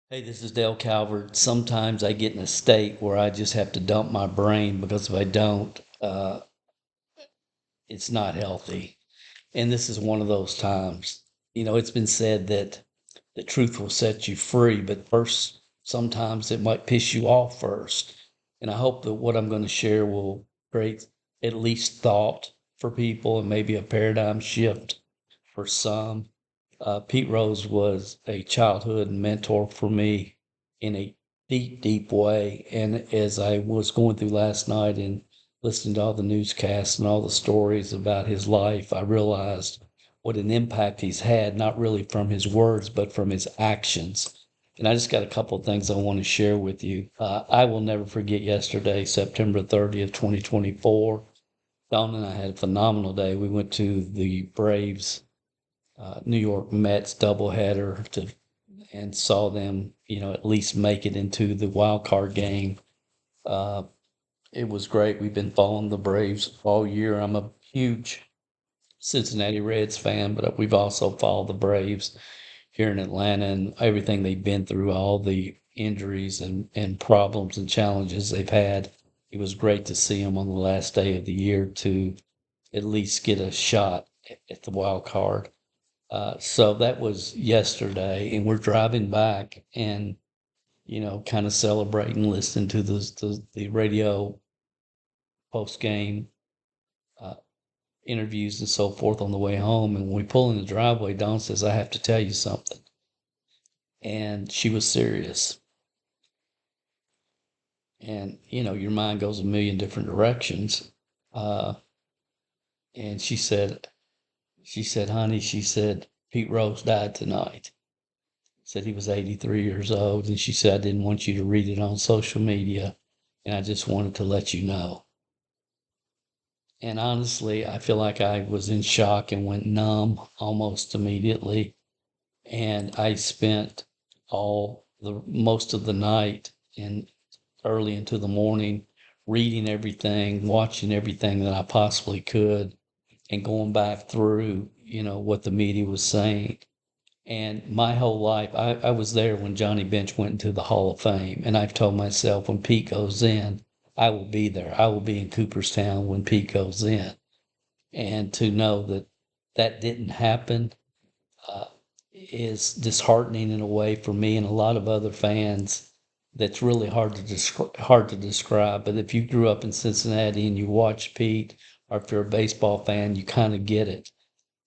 Hey, this is Dale Calvert. Sometimes I get in a state where I just have to dump my brain because if I don't, it's not healthy. And this is one of those times. It's been said that the truth will set you free, but first, sometimes it might piss you off first. And I hope that what I'm going to share will create at least thought for people and maybe a paradigm shift for some. Pete Rose was a childhood mentor for me in a deep, deep way. And as I was going through last night and listening to all the newscasts and all the stories about his life, I realized what an impact he's had, not really from his words, but from his actions. And I just got a couple of things I want to share with you. I will never forget yesterday, September 30th, 2024. Dawn and I had a phenomenal day. We went to the Braves New York Mets doubleheader and saw them, at least make it into the wild card game. Uh, it was great. We've been following the Braves all year. I'm a huge Cincinnati Reds fan, but we've also followed the Braves here in Atlanta and everything they've been through, all the injuries and problems and challenges they've had. It was great to see them on the last day of the year to at least get a shot at the wild card. So that was yesterday, and we're driving back and, kind of celebrating, listening to the radio post game uh, interviews and so forth on the way home. And when we pull in the driveway, Dawn says, I have to tell you something. And she was serious. And, your mind goes a million different directions. Uh, and she said, honey, she said, Pete Rose died tonight. Said he was 83 years old, and she said, I didn't want you to read it on social media, and I just wanted to let you know. And honestly, I feel like I was in shock and went numb almost immediately. And I spent all the most of the night and early into the morning reading everything, watching everything that I possibly could, and going back through, what the media was saying. And my whole life, I was there when Johnny Bench went into the Hall of Fame. And I've told myself when Pete goes in, I will be there. I will be in Cooperstown when Pete goes in. And to know that that didn't happen uh, is disheartening in a way for me and a lot of other fans. That's really hard to describe. But if you grew up in Cincinnati and you watched Pete, or if you're a baseball fan, you kind of get it.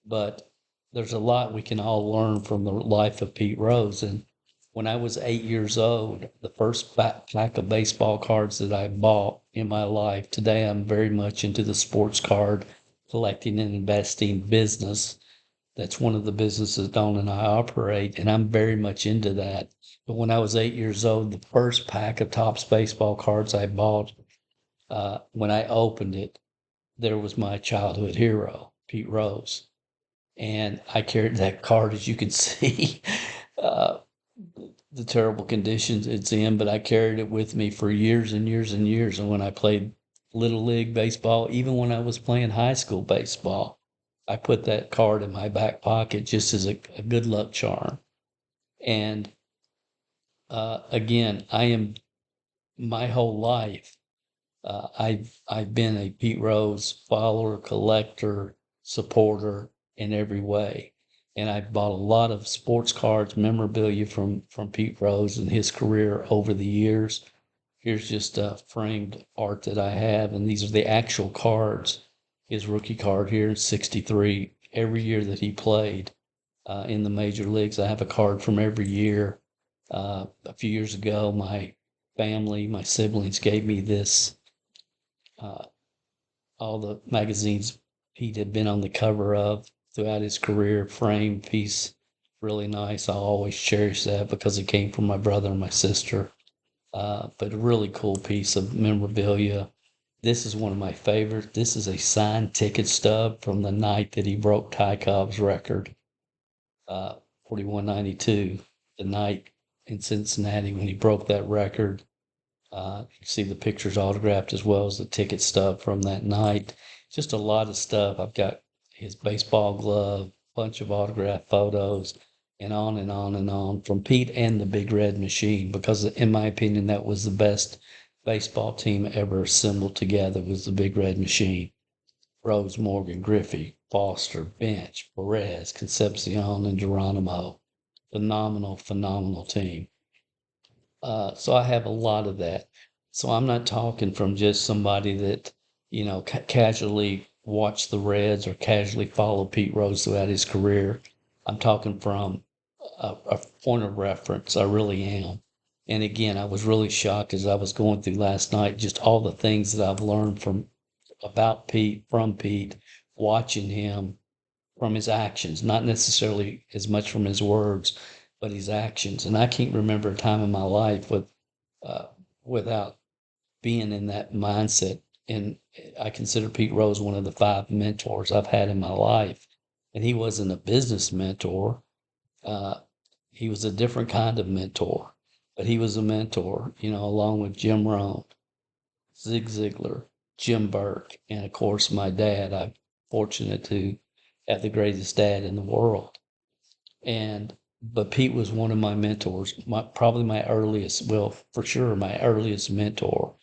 But there's a lot we can all learn from the life of Pete Rose. And when I was 8 years old, the first pack of baseball cards that I bought in my life, today I'm very much into the sports card collecting and investing business. That's one of the businesses Dawn and I operate, and I'm very much into that. But when I was 8 years old, the first pack of Topps baseball cards I bought, when I opened it, there was my childhood hero, Pete Rose. And I carried that card, as you can see, uh, the terrible conditions it's in, but I carried it with me for years and years and years. And when I played Little League baseball, even when I was playing high school baseball, I put that card in my back pocket just as a good luck charm. And again, I am my whole life. I've been a Pete Rose follower, collector, supporter in every way, and I've bought a lot of sports cards, memorabilia from Pete Rose and his career over the years. Here's just a framed art that I have, and these are the actual cards. His rookie card here, 63. Every year that he played in the major leagues, I have a card from every year. A few years ago, my family, my siblings gave me this uh, all the magazines Pete had been on the cover of throughout his career, frame piece, really nice. I'll always cherish that because it came from my brother and my sister. But a really cool piece of memorabilia. This is one of my favorites. This is a signed ticket stub from the night that he broke Ty Cobb's record, 4192, the night in Cincinnati when he broke that record. You see the pictures autographed as well as the ticket stub from that night. Just a lot of stuff. I've got his baseball glove, bunch of autographed photos. and on and on and on from Pete and the Big Red Machine, because in my opinion, that was the best baseball team ever assembled together was the Big Red Machine. Rose, Morgan, Griffey, Foster, Bench, Perez, Concepcion, and Geronimo. Phenomenal, phenomenal team. So I have a lot of that. So I'm not talking from just somebody that, casually watched the Reds or casually followed Pete Rose throughout his career. I'm talking from a point of reference. I really am. And again, I was really shocked as I was going through last night, just all the things that I've learned about Pete, from Pete, watching him, from his actions, not necessarily as much from his words, but his actions. And I can't remember a time in my life uh, without being in that mindset. And I consider Pete Rose one of the 5 mentors I've had in my life. And he wasn't a business mentor. Uh, he was a different kind of mentor, but he was a mentor, along with Jim Rohn, Zig Ziglar, Jim Burke, and of course my dad. I'm fortunate to have the greatest dad in the world. But Pete was one of my mentors, probably my earliest, well, for sure, my earliest mentor,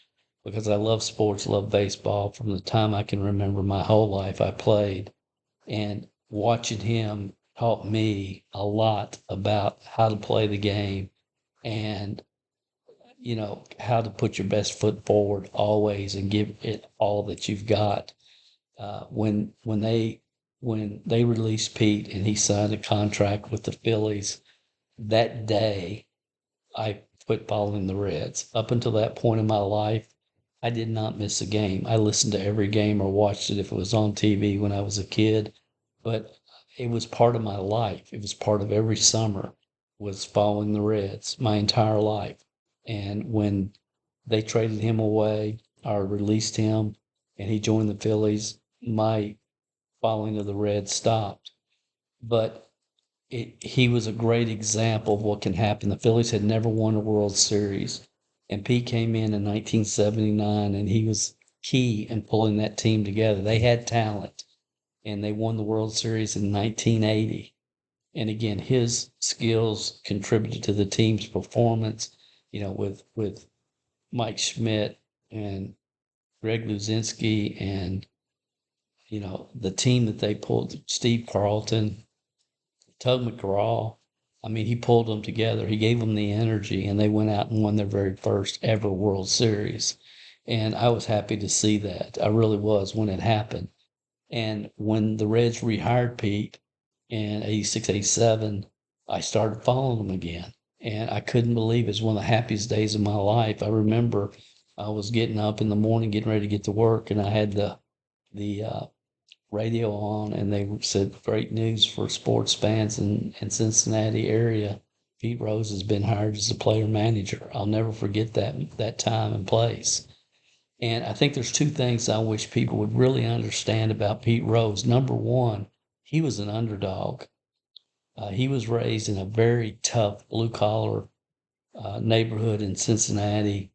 because I love sports, love baseball from the time I can remember. My whole life I played, and watching him taught me a lot about how to play the game and how to put your best foot forward always and give it all that you've got. When they released Pete and he signed a contract with the Phillies, that day I quit following the Reds. Up until that point in my life, I did not miss a game. I listened to every game or watched it if it was on TV when I was a kid, but it was part of my life. It was part of every summer was following the Reds my entire life. And when they traded him away or released him and he joined the Phillies, my following of the Reds stopped. But he was a great example of what can happen. The Phillies had never won a World Series, and Pete came in 1979, and he was key in pulling that team together. They had talent, and they won the World Series in 1980. And again, his skills contributed to the team's performance. With Mike Schmidt and Greg Luzinski, and the team that they pulled, Steve Carlton, Tug McGraw. I mean, he pulled them together. He gave them the energy, and they went out and won their very first ever World Series. And I was happy to see that. I really was when it happened. And when the Reds rehired Pete in 86, 87, I started following them again. And I couldn't believe it was one of the happiest days of my life. I remember I was getting up in the morning, getting ready to get to work, and I had the radio on, and they said, great news for sports fans in Cincinnati area. Pete Rose has been hired as a player manager. I'll never forget that time and place. And I think there's two things I wish people would really understand about Pete Rose. Number one, he was an underdog. He was raised in a very tough blue collar neighborhood in Cincinnati.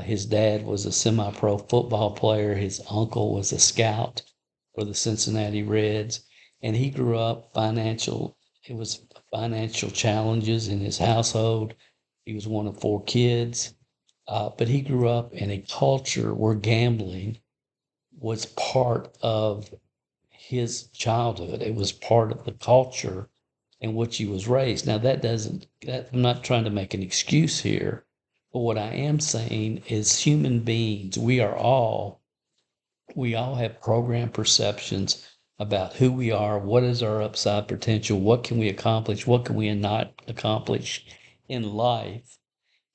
His dad was a semi-pro football player. His uncle was a scout for the Cincinnati Reds, and he grew up it was financial challenges in his household. He was one of 4 kids, but he grew up in a culture where gambling was part of his childhood. It was part of the culture in which he was raised. Now, I'm not trying to make an excuse here, but what I am saying is human beings, we all have programmed perceptions about who we are, what is our upside potential, what can we accomplish, what can we not accomplish in life.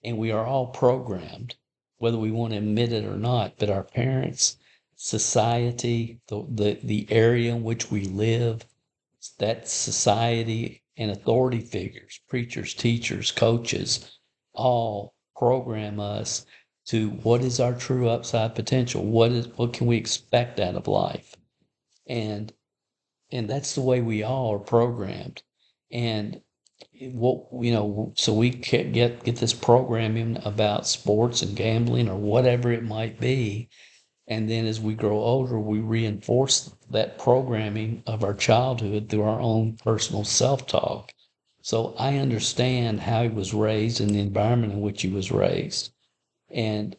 And we are all programmed, whether we want to admit it or not. But our parents, society, the area in which we live, that society and authority figures, preachers, teachers, coaches, all program us to what is our true upside potential? What can we expect out of life? And that's the way we all are programmed. And so we get this programming about sports and gambling or whatever it might be. And then as we grow older, we reinforce that programming of our childhood through our own personal self-talk. So I understand how he was raised and the environment in which he was raised. And,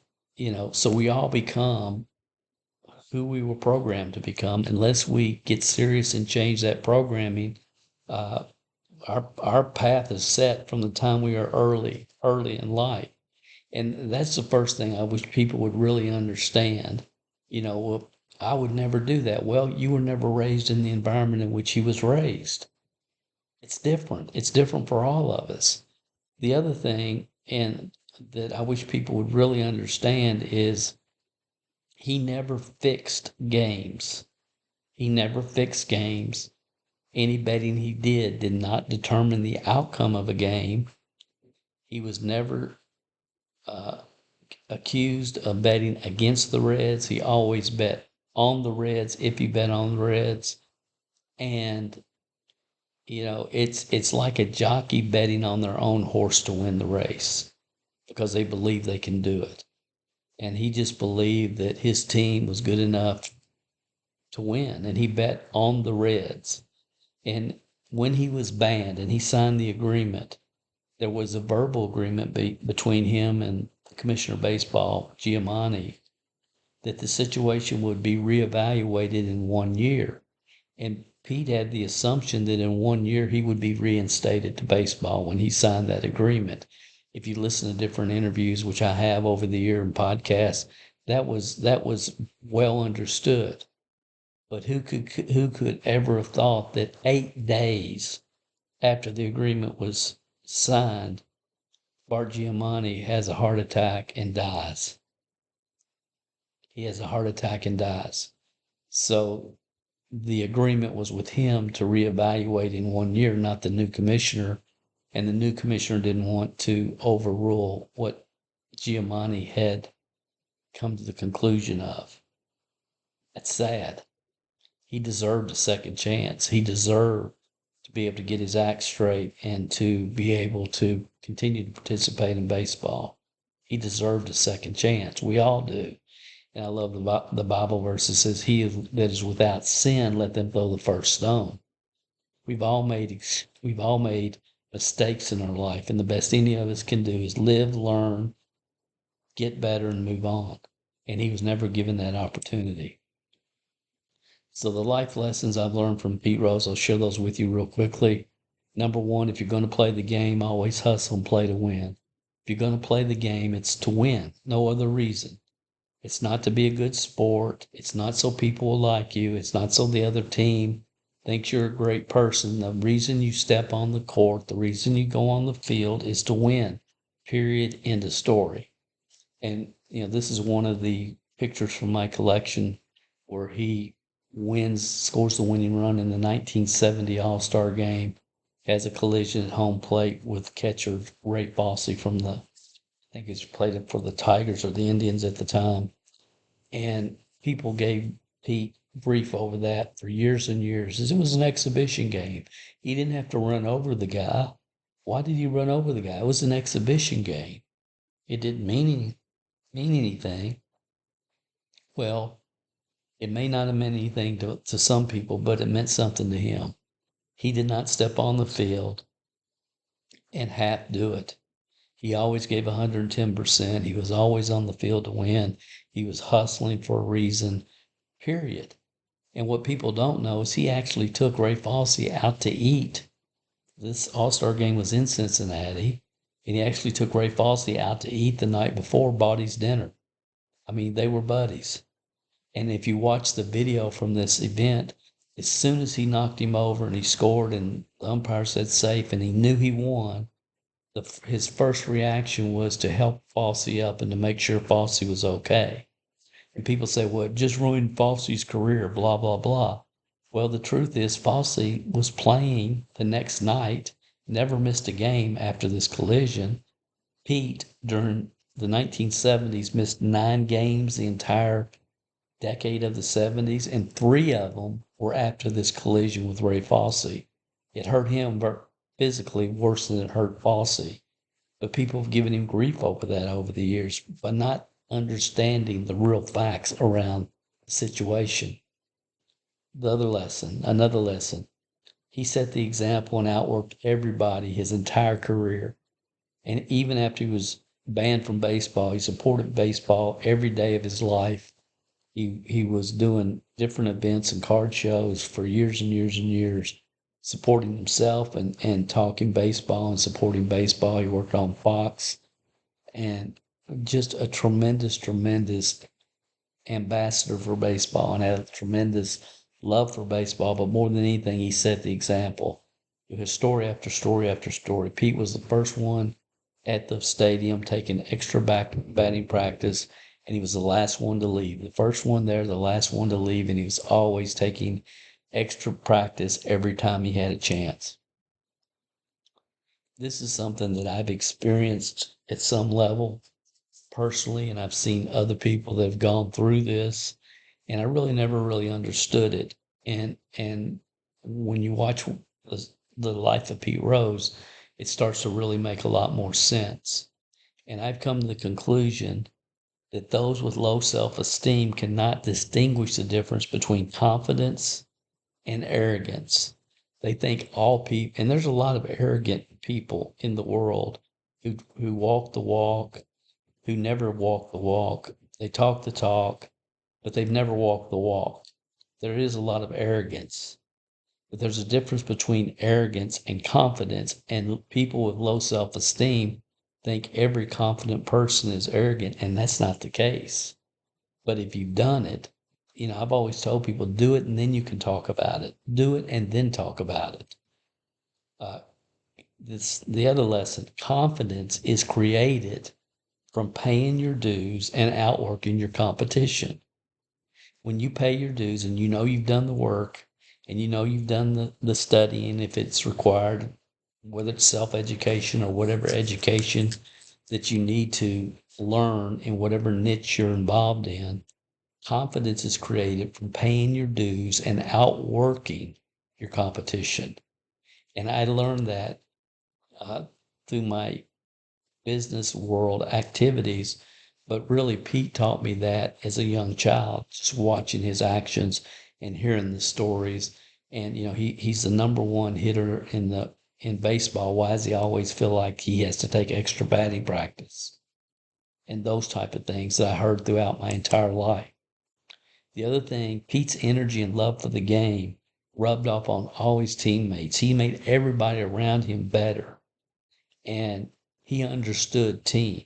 so we all become who we were programmed to become unless we get serious and change that programming. Uh, our path is set from the time we are early in life. And that's the first thing I wish people would really understand. Well, I would never do that. Well, you were never raised in the environment in which he was raised. It's different. It's different for all of us. The other thing, and that I wish people would really understand, is he never fixed games. He never fixed games. Any betting he did not determine the outcome of a game. He was never accused of betting against the Reds. He always bet on the Reds if he bet on the Reds. And it's like a jockey betting on their own horse to win the race because they believe they can do it. And he just believed that his team was good enough to win, and he bet on the Reds. And when he was banned and he signed the agreement, there was a verbal agreement between him and the Commissioner of Baseball, Giamatti, that the situation would be reevaluated in 1 year. And Pete had the assumption that in 1 year he would be reinstated to baseball when he signed that agreement. If you listen to different interviews, which I have over the year in podcasts, that was well understood. But who could ever have thought that 8 days after the agreement was signed, Bart Giamatti has a heart attack and dies. He has a heart attack and dies. So the agreement was with him to reevaluate in 1 year, not the new commissioner. And the new commissioner didn't want to overrule what Giamatti had come to the conclusion of. That's sad. He deserved a second chance. He deserved to be able to get his act straight and to be able to continue to participate in baseball. He deserved a second chance. We all do. And I love the Bible verse that says, "He that is without sin, let them throw the first stone." We've all made mistakes in our life, and the best any of us can do is live, learn, get better, and move on. And he was never given that opportunity. So the life lessons I've learned from Pete Rose, I'll share those with you real quickly. Number one, if you're going to play the game, always hustle and play to win. If you're going to play the game, it's to win, no other reason. It's not to be a good sport. It's not so people will like you. It's not so the other team thinks you're a great person. The reason you step on the court, the reason you go on the field is to win. Period. End of story. And, this is one of the pictures from my collection where he scores the winning run in the 1970 All-Star game, has a collision at home plate with catcher Ray Fosse from I think he's played it for the Tigers or the Indians at the time. And people gave Pete brief over that for years and years. It was an exhibition game. He didn't have to run over the guy. Why did he run over the guy? It was an exhibition game. It didn't mean anything. Well, it may not have meant anything to some people, but it meant something to him. He did not step on the field and half do it. He always gave 110%. He was always on the field to win. He was hustling for a reason, period. And what people don't know is he actually took Ray Fosse out to eat. This All-Star game was in Cincinnati, and he actually took Ray Fosse out to eat the night before, bought his dinner. I mean, they were buddies. And if you watch the video from this event, as soon as he knocked him over and he scored and the umpire said safe and he knew he won, his first reaction was to help Fosse up and to make sure Fosse was okay. And people say, well, it just ruined Fosse's career, blah, blah, blah. Well, the truth is Fosse was playing the next night, never missed a game after this collision. Pete, during the 1970s, missed 9 games the entire decade of the 70s, and 3 of them were after this collision with Ray Fosse. It hurt him physically worse than it hurt Fosse. But people have given him grief over that over the years by not understanding the real facts around the situation. Another lesson, he set the example and outworked everybody his entire career. And even after he was banned from baseball, he supported baseball every day of his life. He was doing different events and card shows for years and years and years, supporting himself and talking baseball and supporting baseball. He worked on Fox, and just a tremendous, tremendous ambassador for baseball, and had a tremendous love for baseball. But more than anything, he set the example. His story after story after story. Pete was the first one at the stadium taking extra batting practice, and he was the last one to leave. The first one there, the last one to leave, and he was always taking extra practice every time he had a chance. This is something that I've experienced at some level personally, and I've seen other people that have gone through this, and I really never really understood it. And when you watch the life of Pete Rose, it starts to really make a lot more sense. And I've come to the conclusion that those with low self-esteem cannot distinguish the difference between confidence and arrogance. They think all people, and there's a lot of arrogant people in the world who walk the walk, who never walk the walk. They talk the talk, but they've never walked the walk. There is a lot of arrogance, but there's a difference between arrogance and confidence, and people with low self-esteem think every confident person is arrogant, and that's not the case. But if you've done it, I've always told people, do it and then you can talk about it. Do it and then talk about it. Uh, the other lesson, confidence is created from paying your dues and outworking your competition. When you pay your dues and you've done the work and you've done the studying if it's required, whether it's self-education or whatever education that you need to learn in whatever niche you're involved in, confidence is created from paying your dues and outworking your competition. And I learned that through my business world activities, but really Pete taught me that as a young child, just watching his actions and hearing the stories. And he's the number one hitter in baseball. Why does he always feel like he has to take extra batting practice? And those type of things that I heard throughout my entire life. The other thing, Pete's energy and love for the game rubbed off on all his teammates. He made everybody around him better. And he understood team.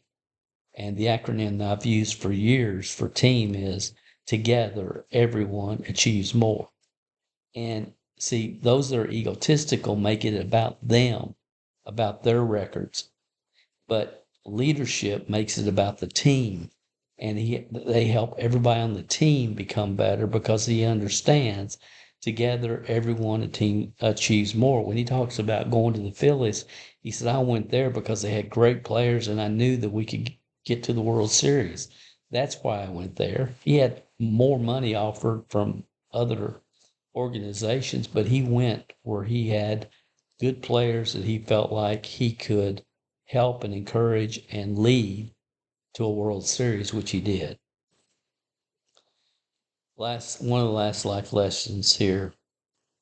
And the acronym that I've used for years for team is together, everyone achieves more. And see, those that are egotistical make it about them, about their records. But leadership makes it about the team. And they help everybody on the team become better because he understands together everyone a team achieves more. When he talks about going to the Phillies, he said, I went there because they had great players and I knew that we could get to the World Series. That's why I went there. He had more money offered from other organizations, but he went where he had good players that he felt like he could help and encourage and lead to a World Series, which he did. One of the last life lessons here.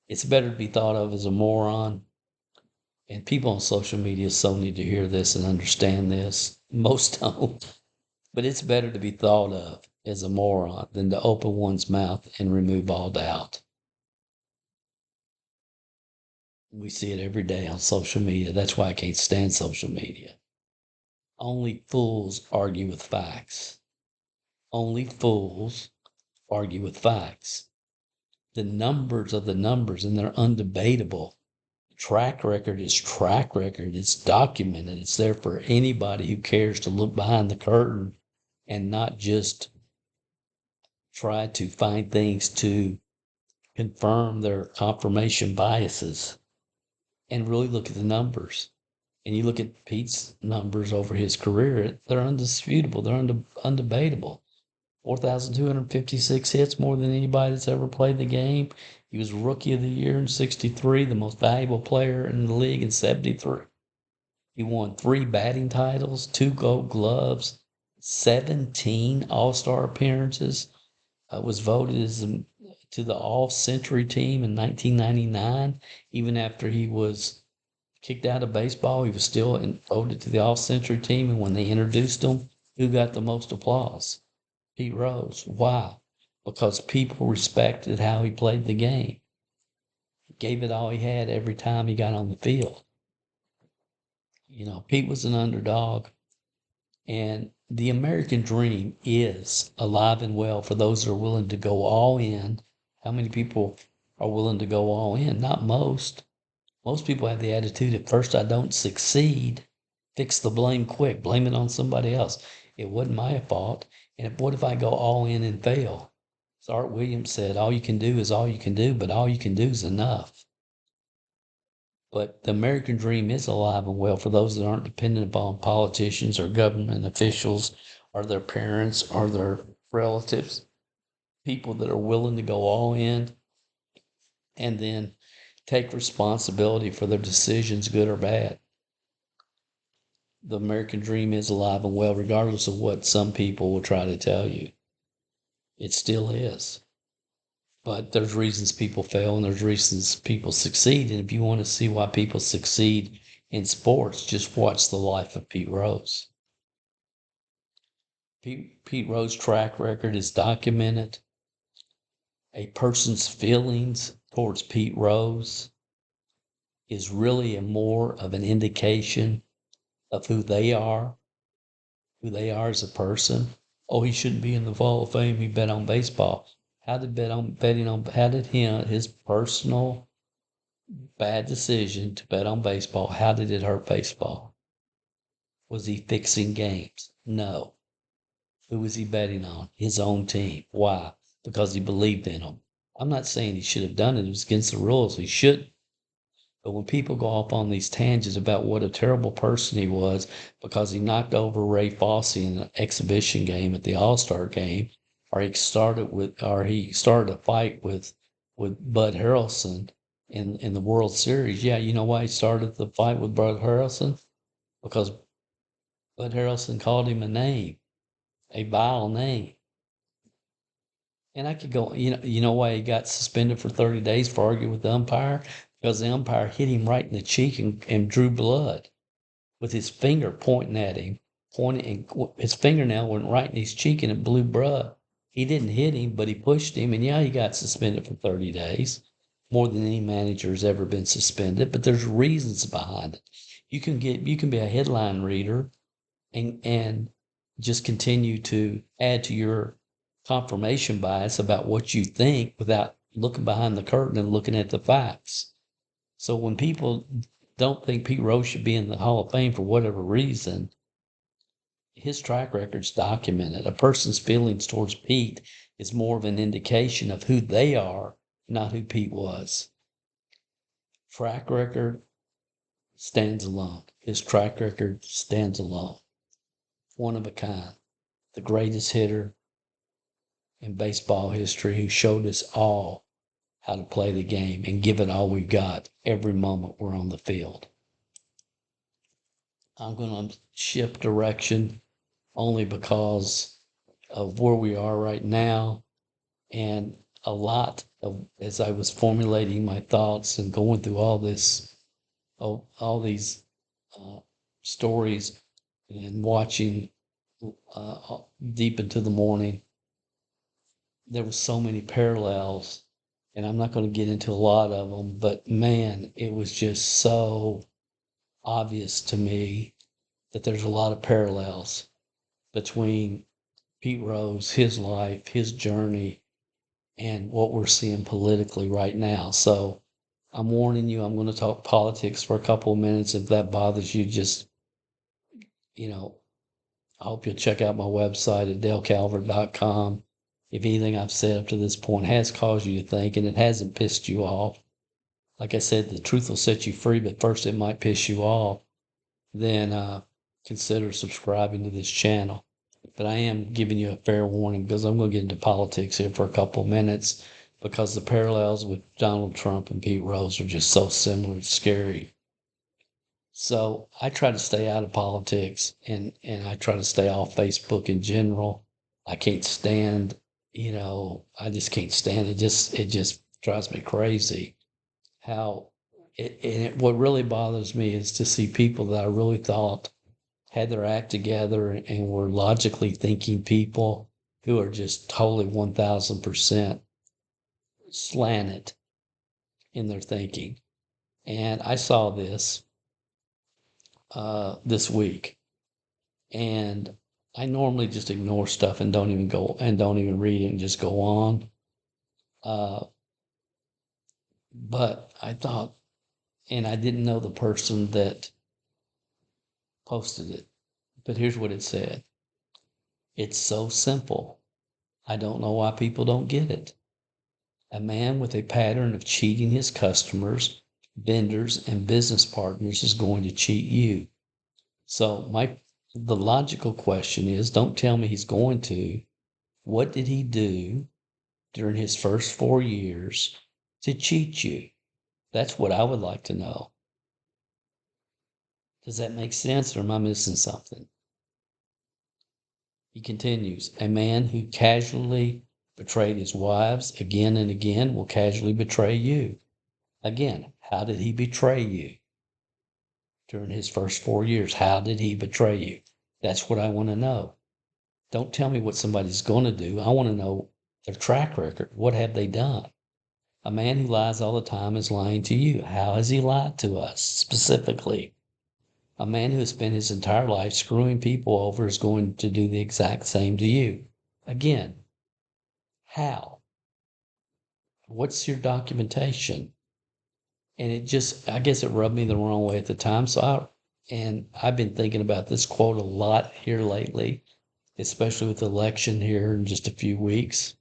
It's better to be thought of as a moron. And people on social media so need to hear this and understand this. Most don't. But it's better to be thought of as a moron than to open one's mouth and remove all doubt. We see it every day on social media. That's why I can't stand social media. Only fools argue with facts. Only fools argue with facts. The numbers are the numbers, and they're undebatable. Track record is track record. It's documented. It's there for anybody who cares to look behind the curtain and not just try to find things to confirm their confirmation biases, and really look at the numbers. And you look at Pete's numbers over his career, they're undisputable. They're undebatable. 4,256 hits, more than anybody that's ever played the game. He was Rookie of the Year in 63, the most valuable player in the league in 73. He won 3 batting titles, 2 Gold Gloves, 17 All-Star appearances, was voted as the to the All-Century team in 1999. Even after he was kicked out of baseball, he was still voted to the All-Century team. And when they introduced him, who got the most applause? Pete Rose. Why? Because people respected how he played the game. He gave it all he had every time he got on the field. Pete was an underdog. And the American dream is alive and well for those that are willing to go all in. How many people are willing to go all in? Not most. Most people have the attitude, at first I don't succeed, fix the blame quick, blame it on somebody else. It wasn't my fault. And what if I go all in and fail? As Art Williams said, all you can do is all you can do, but all you can do is enough. But the American dream is alive and well for those that aren't dependent upon politicians or government officials or their parents or their relatives, people that are willing to go all in and then take responsibility for their decisions, good or bad. The American dream is alive and well, regardless of what some people will try to tell you. It still is. But there's reasons people fail and there's reasons people succeed. And if you want to see why people succeed in sports, just watch the life of Pete Rose. Pete Rose's track record is documented. A person's feelings towards Pete Rose is really more of an indication of who they are as a person. Oh, he shouldn't be in the Hall of Fame. He bet on baseball. How did his personal bad decision to bet on baseball, how did it hurt baseball? Was he fixing games? No. Who was he betting on? His own team. Why? Because he believed in them. I'm not saying he should have done it. It was against the rules. He shouldn't. But when people go off on these tangents about what a terrible person he was because he knocked over Ray Fosse in an exhibition game at the All-Star game, or he started a fight with Bud Harrelson in the World Series. Yeah, you know why he started the fight with Bud Harrelson? Because Bud Harrelson called him a name, a vile name. And I could go, you know why he got suspended for 30 days for arguing with the umpire? Because the umpire hit him right in the cheek and drew blood with his finger pointing at him. His fingernail went right in his cheek and it blew blood. He didn't hit him, but he pushed him, and yeah, he got suspended for 30 days, more than any manager has ever been suspended. But there's reasons behind it. You can be a headline reader and just continue to add to your confirmation bias about what you think without looking behind the curtain and looking at the facts. So when people don't think Pete Rose should be in the Hall of Fame for whatever reason, his track record's documented. A person's feelings towards Pete is more of an indication of who they are, not who Pete was. Track record stands alone. His track record stands alone. One of a kind. The greatest hitter in baseball history who showed us all how to play the game and give it all we've got every moment we're on the field. I'm going to shift direction only because of where we are right now, and a lot of, as I was formulating my thoughts and going through all these stories and watching deep into the morning, there were so many parallels, and I'm not going to get into a lot of them, but man, it was just so obvious to me that there's a lot of parallels between Pete Rose, his life, his journey, and what we're seeing politically right now. So I'm warning you, I'm going to talk politics for a couple of minutes. If that bothers you, just, I hope you'll check out my website at dalecalvert.com. If anything I've said up to this point has caused you to think and it hasn't pissed you off, like I said, the truth will set you free, but first it might piss you off, then consider subscribing to this channel. But I am giving you a fair warning because I'm going to get into politics here for a couple of minutes because the parallels with Donald Trump and Pete Rose are just so similar. It's scary. So I try to stay out of politics and I try to stay off Facebook in general. I can't stand I just can't stand it. It just drives me crazy how what really bothers me is to see people that I really thought had their act together and were logically thinking people who are just totally 1000% slanted in their thinking. And I saw this week, and I normally just ignore stuff and don't even read it and just go on. Uh, but I thought, and I didn't know the person that posted it, but here's what it said. It's so simple. I don't know why people don't get it. A man with a pattern of cheating his customers, vendors, and business partners is going to cheat you. So the logical question is, don't tell me he's going to. What did he do during his first 4 years to cheat you? That's what I would like to know. Does that make sense, or am I missing something? He continues, a man who casually betrayed his wives again and again will casually betray you. Again, how did he betray you during his first 4 years? How did he betray you? That's what I want to know. Don't tell me what somebody's going to do. I want to know their track record. What have they done? A man who lies all the time is lying to you. How has he lied to us specifically? A man who has spent his entire life screwing people over is going to do the exact same to you. Again, how? What's your documentation? And I guess it rubbed me the wrong way at the time. And I've been thinking about this quote a lot here lately, especially with the election here in just a few weeks.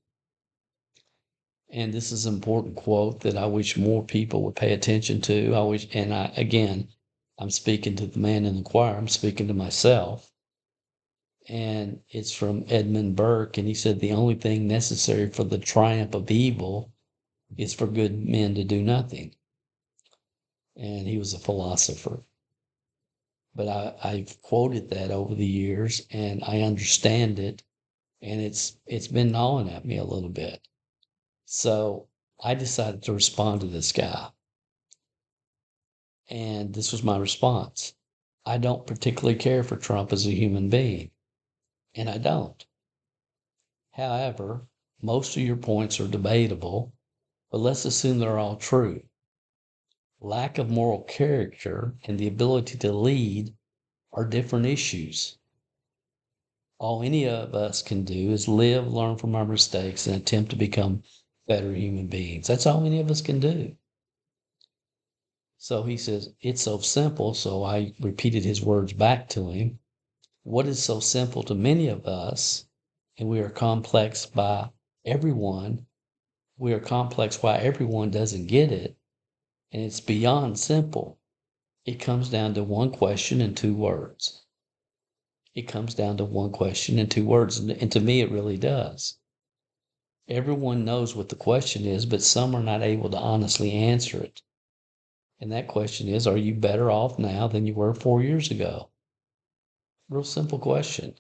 And this is an important quote that I wish more people would pay attention to. I'm speaking to the man in the choir, I'm speaking to myself. And it's from Edmund Burke, and he said, the only thing necessary for the triumph of evil is for good men to do nothing. And he was a philosopher. But I've quoted that over the years, and I understand it, and it's been gnawing at me a little bit. So I decided to respond to this guy. And this was my response. I don't particularly care for Trump as a human being, and I don't. However, most of your points are debatable, but let's assume they're all true. Lack of moral character and the ability to lead are different issues. All any of us can do is live, learn from our mistakes, and attempt to become better human beings. That's all any of us can do. So he says, it's so simple. So I repeated his words back to him. What is so simple to many of us, and we are complex by everyone, we are complex why everyone doesn't get it, and it's beyond simple. It comes down to one question and two words. It comes down to one question and two words, and to me it really does. Everyone knows what the question is, but some are not able to honestly answer it. And that question is, are you better off now than you were 4 years ago? Real simple question.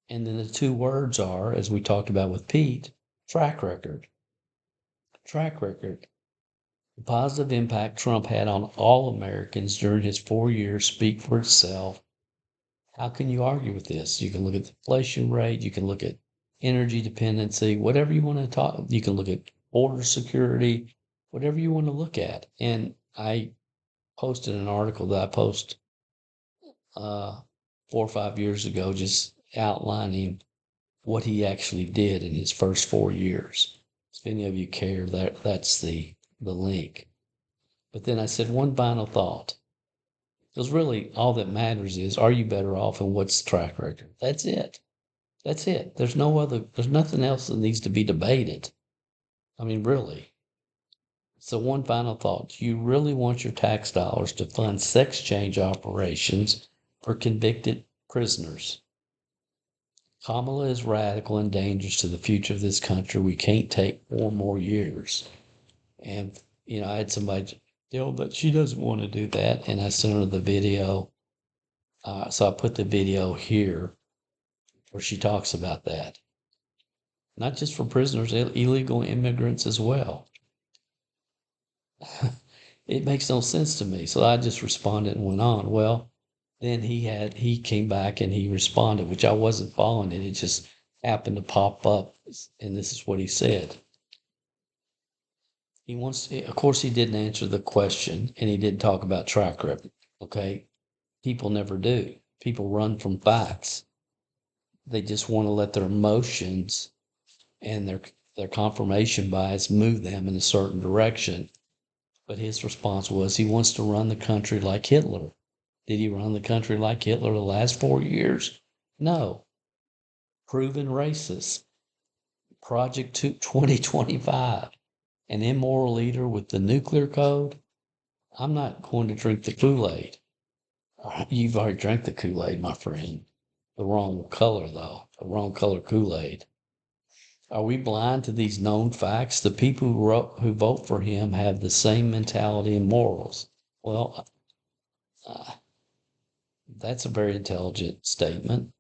And then the two words are, as we talked about with Pete, track record. Track record. The positive impact Trump had on all Americans during his 4 years speak for itself. How can you argue with this? You can look at the inflation rate, you can look at energy dependency, whatever you want to talk. You can look at border security, whatever you want to look at. And I posted an article that I posted 4 or 5 years ago, just outlining what he actually did in his first 4 years. If any of you care, that's the link. But then I said one final thought. Because really all that matters is, are you better off and what's the track record? That's it. That's it. There's nothing else that needs to be debated. I mean, really. So one final thought. Do you really want your tax dollars to fund sex change operations for convicted prisoners? Kamala is radical and dangerous to the future of this country. We can't take 4 more years. And, I had somebody tell that she doesn't want to do that. And I sent her the video. So I put the video here where she talks about that. not just for prisoners, illegal immigrants as well. It makes no sense to me. So I just responded and went on. Well, then he came back and he responded, which I wasn't following it. It just happened to pop up, and this is what he said. Of course, he didn't answer the question, and he didn't talk about track record. Okay, people never do. People run from facts. They just want to let their emotions and their confirmation bias move them in a certain direction. But his response was he wants to run the country like Hitler. Did he run the country like Hitler the last 4 years? No. Proven racist. Project 2025. An immoral leader with the nuclear code. I'm not going to drink the Kool-Aid. You've already drank the Kool-Aid, my friend. The wrong color, though. The wrong color Kool-Aid. Are we blind to these known facts? The people who vote for him have the same mentality and morals. Well, uh, that's a very intelligent statement.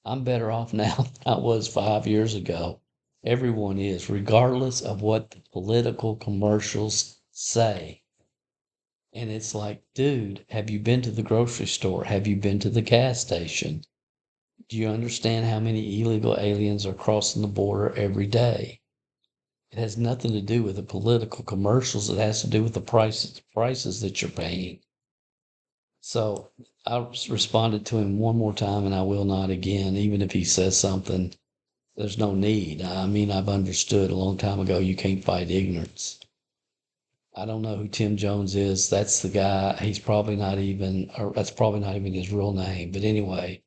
I'm better off now than I was 5 years ago. Everyone is, regardless of what the political commercials say. And it's like, dude, have you been to the grocery store? Have you been to the gas station? Do you understand how many illegal aliens are crossing the border every day? It has nothing to do with the political commercials. It has to do with the prices that you're paying. So I responded to him one more time, and I will not again, even if he says something. There's no need. I mean, I've understood a long time ago you can't fight ignorance. I don't know who Tim Jones is. That's the guy. He's probably not even, or that's probably not even his real name. But anyway,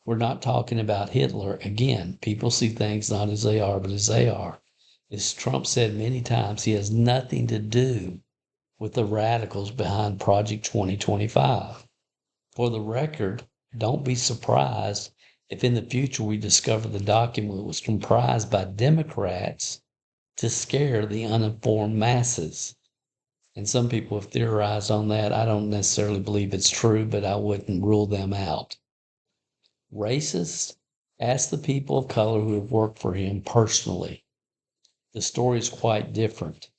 we're not talking about Hitler. Again, people see things not as they are, but as they are. As Trump said many times, he has nothing to do with the radicals behind Project 2025. For the record, don't be surprised if in the future we discover the document was comprised by Democrats to scare the uninformed masses. And some people have theorized on that. I don't necessarily believe it's true, but I wouldn't rule them out. Racist? Ask the people of color who have worked for him personally. The story is quite different.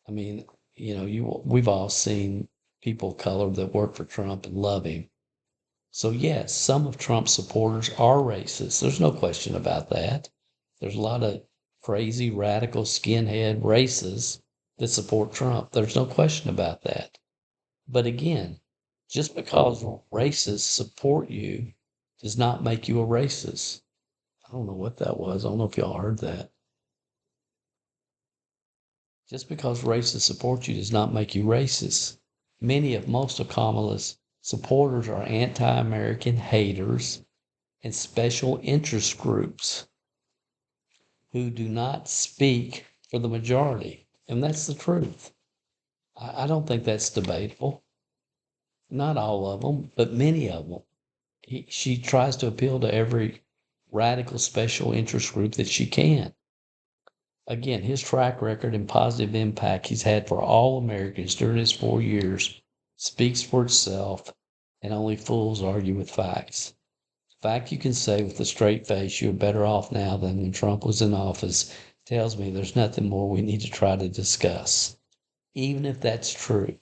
I mean, we've all seen people of color that work for Trump and love him. So yes, some of Trump's supporters are racist. There's no question about that. There's a lot of crazy, radical, skinhead racists that support Trump. There's no question about that. But again, just because racists support you does not make you a racist. I don't know what that was. I don't know if y'all heard that. Just because racists support you does not make you racist. Most of Kamala's supporters are anti-American haters and special interest groups who do not speak for the majority. And that's the truth. I don't think that's debatable. Not all of them, but many of them. She tries to appeal to every radical special interest group that she can. Again, his track record and positive impact he's had for all Americans during his 4 years speaks for itself, and only fools argue with facts. The fact you can say with a straight face you're better off now than when Trump was in office tells me there's nothing more we need to try to discuss. Even if that's true,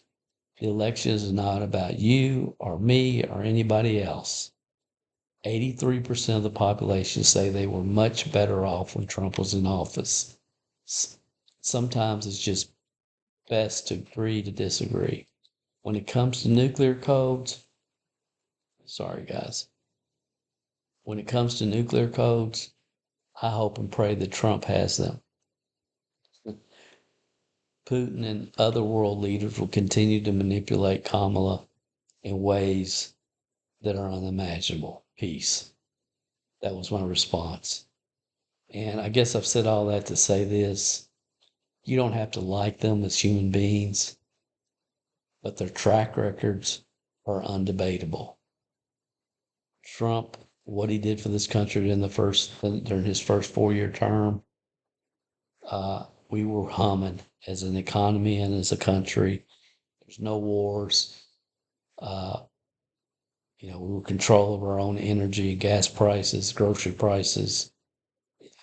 the election is not about you or me or anybody else. 83% of the population say they were much better off when Trump was in office. Sometimes it's just best to agree to disagree. When it comes to nuclear codes, sorry guys, when it comes to nuclear codes, I hope and pray that Trump has them. Putin and other world leaders will continue to manipulate Kamala in ways that are unimaginable. Peace. That was my response. And I guess I've said all that to say this. You don't have to like them as human beings, but their track records are undebatable. Trump, what he did for this country during his first 4-year term, we were humming as an economy and as a country. There's no wars. We were control of our own energy, gas prices, grocery prices.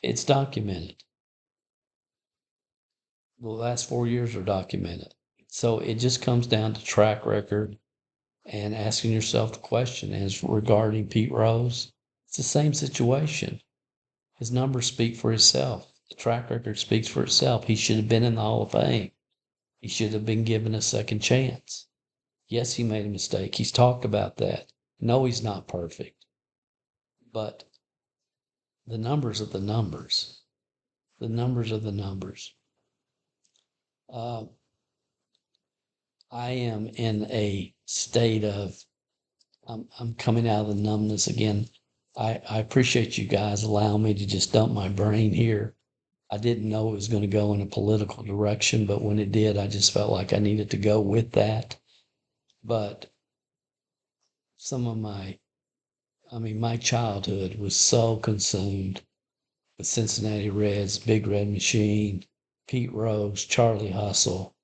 It's documented. The last 4 years are documented. So it just comes down to track record and asking yourself the question as regarding Pete Rose. It's the same situation. His numbers speak for itself. The track record speaks for itself. He should have been in the Hall of Fame. He should have been given a second chance. Yes, he made a mistake. He's talked about that. No, he's not perfect. But the numbers are the numbers. The numbers are the numbers. Uh, I am in a state of, I'm coming out of the numbness again. I appreciate you guys allowing me to just dump my brain here. I didn't know it was going to go in a political direction, but when it did, I just felt like I needed to go with that. But some of my childhood was so consumed with Cincinnati Reds, Big Red Machine, Pete Rose, Charlie Hustle.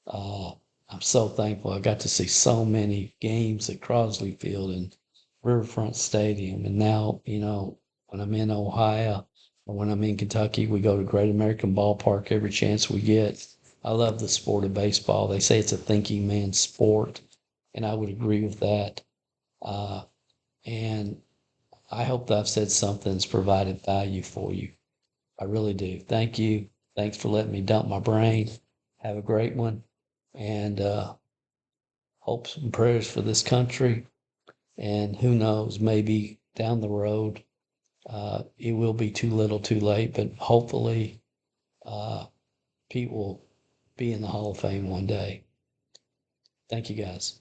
Uh, I'm so thankful I got to see so many games at Crosley Field and Riverfront Stadium. And now, when I'm in Ohio or when I'm in Kentucky, we go to Great American Ballpark every chance we get. I love the sport of baseball. They say it's a thinking man's sport, and I would agree with that. Uh, and I hope that I've said something that's provided value for you. I really do. Thank you. Thanks for letting me dump my brain. Have a great one. And hopes and prayers for this country. And who knows, maybe down the road, it will be too little too late, but hopefully uh, Pete will be in the Hall of Fame one day. Thank you guys.